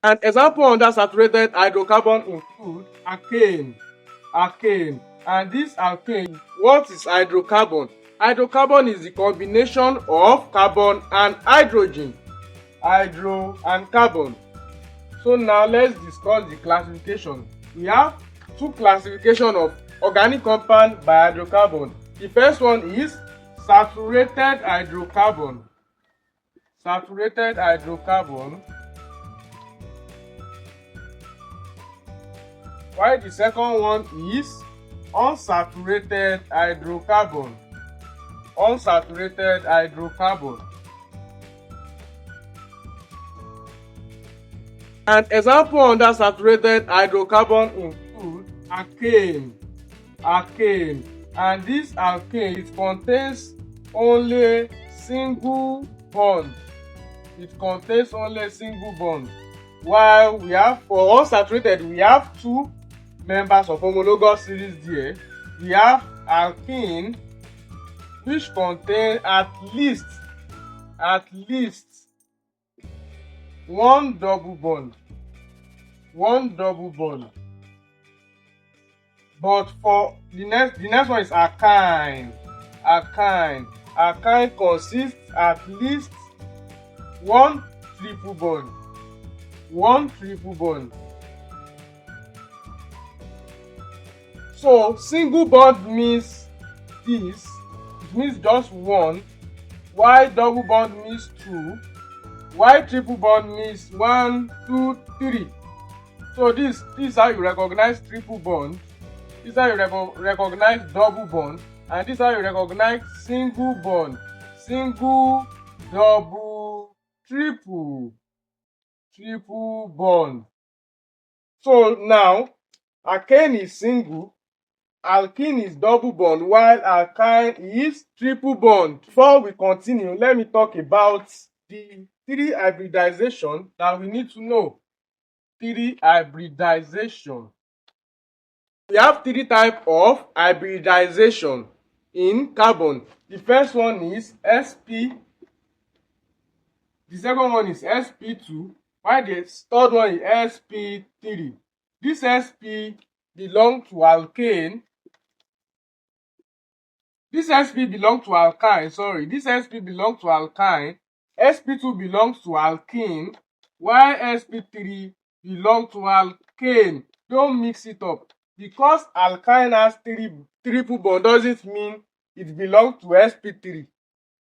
An example of unsaturated hydrocarbon include alkane. And this alkane, what is hydrocarbon? Hydrocarbon is the combination of carbon and hydrogen. Hydro and carbon. So now let's discuss the classification. We have two classifications of organic compound by hydrocarbon. The first one is saturated hydrocarbon. Saturated hydrocarbon. While the second one is unsaturated hydrocarbon. Unsaturated hydrocarbon. An example of unsaturated hydrocarbon include alkane. And this alkane, it contains only single bond. It contains only single bond. While we have for unsaturated, we have two members of homologous series there. We have alkene, which contain at least one double bond. But for the next one is alkyne. Alkyne consists at least one triple bond. So single bond means this, it means just one, while double bond means two, while triple bond means 1, 2, 3. So this is how you recognize triple bond, this is how you recognize double bond, and this is how you recognize single bond. Single, double, triple bond. So now alkane is single, alkene is double bond, while alkyne is triple bond. Before we continue, let me talk about the three hybridization that we need to know. Three hybridization. We have three types of hybridization in carbon. The first one is sp, the second one is sp2, while the third one is sp3. This sp belongs to alkane. This sp belongs to alkyne, This sp belongs to alkyne. sp2 belongs to alkene, while sp3 belongs to alkane. Don't mix it up. Because alkyne has triple bond doesn't mean it belongs to sp3.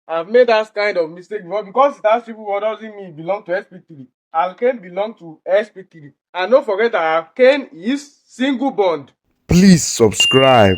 I've made that kind of mistake before. Because it has triple bond doesn't mean it belongs to sp3. Alkane belongs to sp3. And don't forget that alkane is single bond. Please subscribe.